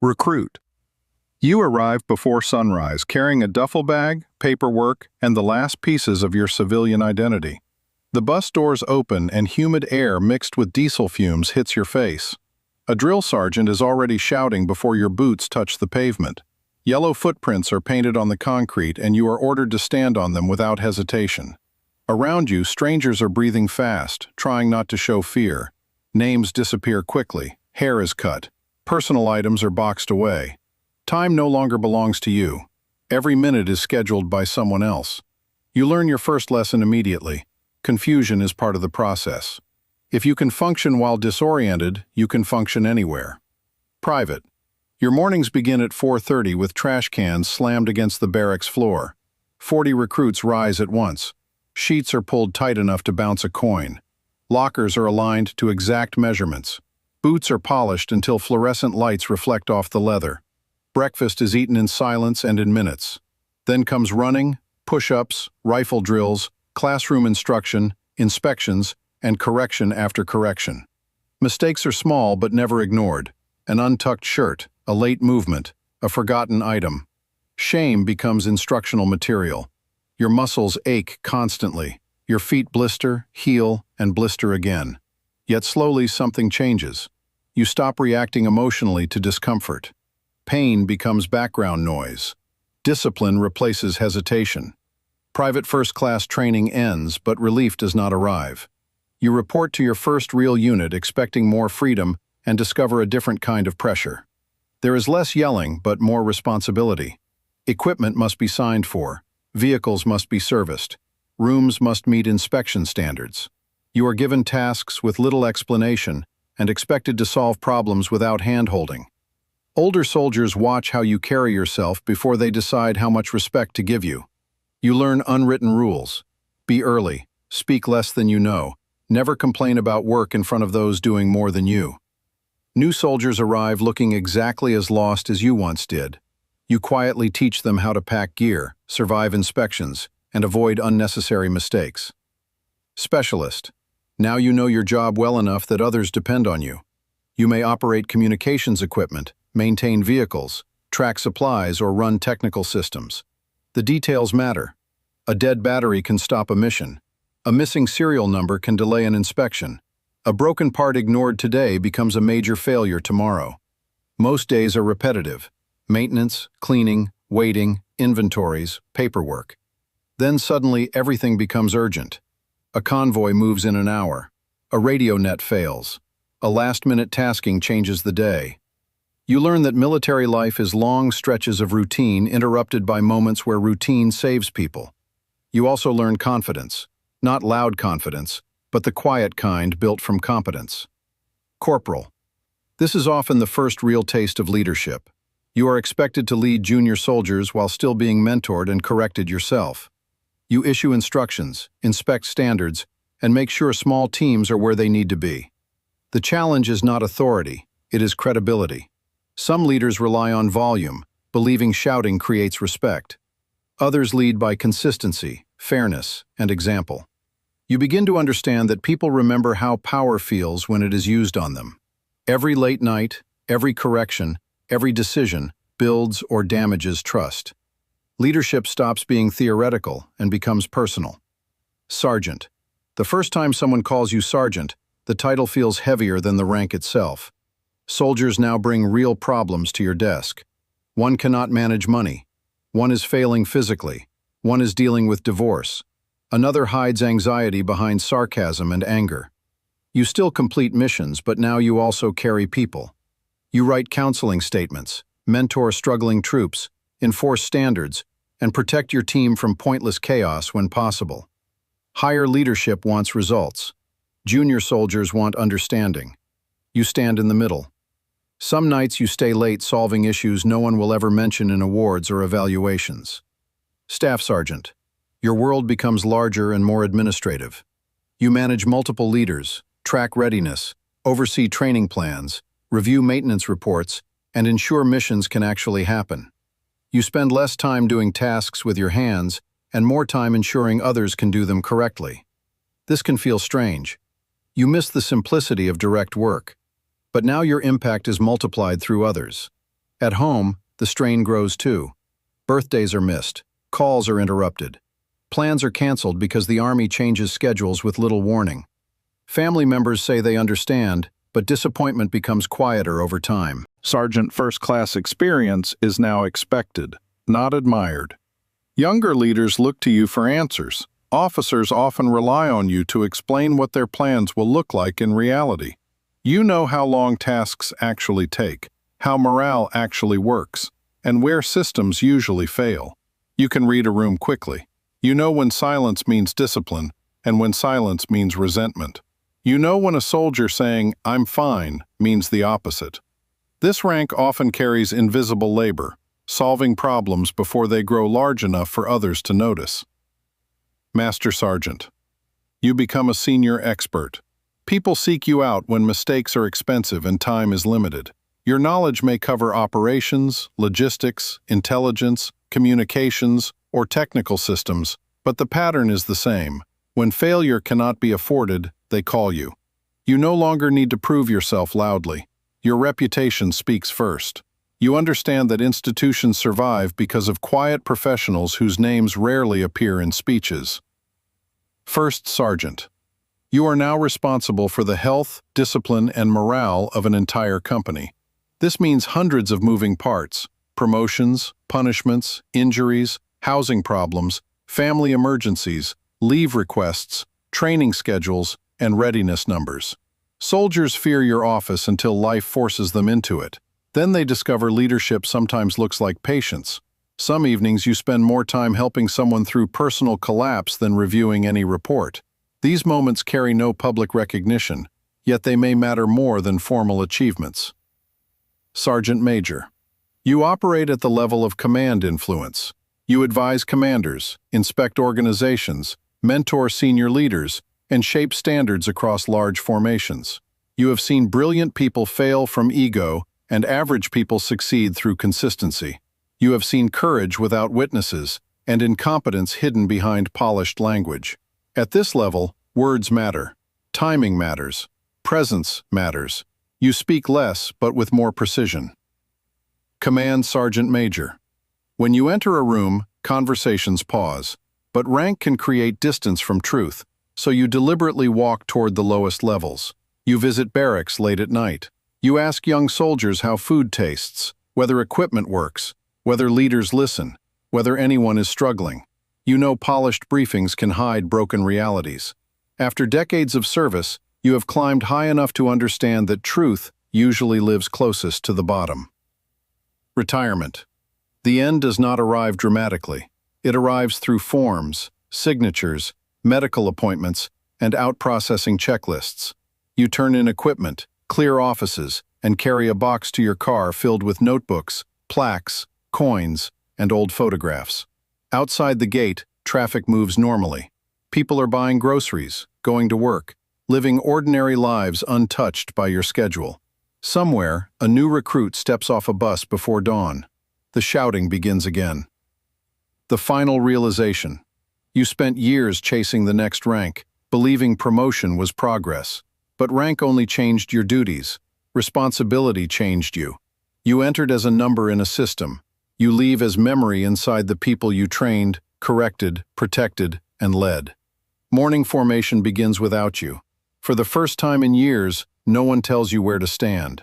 Recruit. You arrive before sunrise carrying a duffel bag, paperwork, and the last pieces of your civilian identity. The bus doors open and humid air mixed with diesel fumes hits your face. A drill sergeant is already shouting before your boots touch the pavement. Yellow footprints are painted on the concrete and you are ordered to stand on them without hesitation. Around you, strangers are breathing fast, trying not to show fear. Names disappear quickly, hair is cut, personal items are boxed away. Time no longer belongs to you. Every minute is scheduled by someone else. You learn your first lesson immediately. Confusion is part of the process. If you can function while disoriented, you can function anywhere. Private. Your mornings begin at 4:30 with trash cans slammed against the barracks floor. 40 recruits rise at once. Sheets are pulled tight enough to bounce a coin. Lockers are aligned to exact measurements. Boots are polished until fluorescent lights reflect off the leather. Breakfast is eaten in silence and in minutes. Then comes running, push-ups, rifle drills, classroom instruction, inspections, and correction after correction. Mistakes are small but never ignored. An untucked shirt, a late movement, a forgotten item. Shame becomes instructional material. Your muscles ache constantly. Your feet blister, heal, and blister again. Yet slowly something changes. You stop reacting emotionally to discomfort. Pain becomes background noise. Discipline replaces hesitation. Private first-class training ends, but relief does not arrive. You report to your first real unit expecting more freedom and discover a different kind of pressure. There is less yelling, but more responsibility. Equipment must be signed for. Vehicles must be serviced. Rooms must meet inspection standards. You are given tasks with little explanation and expected to solve problems without hand-holding. Older soldiers watch how you carry yourself before they decide how much respect to give you. You learn unwritten rules. Be early, speak less than you know, never complain about work in front of those doing more than you. New soldiers arrive looking exactly as lost as you once did. You quietly teach them how to pack gear, survive inspections, and avoid unnecessary mistakes. Specialist. Now you know your job well enough that others depend on you. You may operate communications equipment, maintain vehicles, track supplies, or run technical systems. The details matter. A dead battery can stop a mission. A missing serial number can delay an inspection. A broken part ignored today becomes a major failure tomorrow. Most days are repetitive. Maintenance, cleaning, waiting, inventories, paperwork. Then suddenly everything becomes urgent. A convoy moves in an hour. A radio net fails. A last-minute tasking changes the day. You learn that military life is long stretches of routine interrupted by moments where routine saves people. You also learn confidence. Not loud confidence, but the quiet kind built from competence. Corporal. This is often the first real taste of leadership. You are expected to lead junior soldiers while still being mentored and corrected yourself. You issue instructions, inspect standards, and make sure small teams are where they need to be. The challenge is not authority, it is credibility. Some leaders rely on volume, believing shouting creates respect. Others lead by consistency, fairness, and example. You begin to understand that people remember how power feels when it is used on them. Every late night, every correction, every decision builds or damages trust. Leadership stops being theoretical and becomes personal. Sergeant. The first time someone calls you sergeant, the title feels heavier than the rank itself. Soldiers now bring real problems to your desk. One cannot manage money. One is failing physically. One is dealing with divorce. Another hides anxiety behind sarcasm and anger. You still complete missions, but now you also carry people. You write counseling statements, mentor struggling troops, enforce standards, and protect your team from pointless chaos when possible. Higher leadership wants results. Junior soldiers want understanding. You stand in the middle. Some nights you stay late solving issues no one will ever mention in awards or evaluations. Staff Sergeant. Your world becomes larger and more administrative. You manage multiple leaders, track readiness, oversee training plans, review maintenance reports, and ensure missions can actually happen. You spend less time doing tasks with your hands and more time ensuring others can do them correctly. This can feel strange. You miss the simplicity of direct work. But now your impact is multiplied through others. At home, the strain grows too. Birthdays are missed. Calls are interrupted. Plans are canceled because the Army changes schedules with little warning. Family members say they understand, but disappointment becomes quieter over time. Sergeant First Class experience is now expected, not admired. Younger leaders look to you for answers. Officers often rely on you to explain what their plans will look like in reality. You know how long tasks actually take, how morale actually works, and where systems usually fail. You can read a room quickly. You know when silence means discipline, and when silence means resentment. You know when a soldier saying, "I'm fine," means the opposite. This rank often carries invisible labor, solving problems before they grow large enough for others to notice. Master Sergeant. You become a senior expert. People seek you out when mistakes are expensive and time is limited. Your knowledge may cover operations, logistics, intelligence, communications, or technical systems, but the pattern is the same. When failure cannot be afforded, they call you. You no longer need to prove yourself loudly. Your reputation speaks first. You understand that institutions survive because of quiet professionals whose names rarely appear in speeches. First Sergeant. You are now responsible for the health, discipline, and morale of an entire company. This means hundreds of moving parts: promotions, punishments, injuries, housing problems, family emergencies, leave requests, training schedules, and readiness numbers. Soldiers fear your office until life forces them into it. Then they discover leadership sometimes looks like patience. Some evenings you spend more time helping someone through personal collapse than reviewing any report. These moments carry no public recognition, yet they may matter more than formal achievements. Sergeant Major. You operate at the level of command influence. You advise commanders, inspect organizations, mentor senior leaders, and shape standards across large formations. You have seen brilliant people fail from ego and average people succeed through consistency. You have seen courage without witnesses and incompetence hidden behind polished language. At this level, words matter. Timing matters. Presence matters. You speak less, but with more precision. Command Sergeant Major. When you enter a room, conversations pause, but rank can create distance from truth, so you deliberately walk toward the lowest levels. You visit barracks late at night. You ask young soldiers how food tastes, whether equipment works, whether leaders listen, whether anyone is struggling. You know polished briefings can hide broken realities. After decades of service, you have climbed high enough to understand that truth usually lives closest to the bottom. Retirement. The end does not arrive dramatically. It arrives through forms, signatures, medical appointments, and out-processing checklists. You turn in equipment, clear offices, and carry a box to your car filled with notebooks, plaques, coins, and old photographs. Outside the gate, traffic moves normally. People are buying groceries, going to work, living ordinary lives untouched by your schedule. Somewhere, a new recruit steps off a bus before dawn. The shouting begins again. The final realization. You spent years chasing the next rank, believing promotion was progress. But rank only changed your duties. Responsibility changed you. You entered as a number in a system. You leave as memory inside the people you trained, corrected, protected, and led. Morning formation begins without you. For the first time in years, no one tells you where to stand.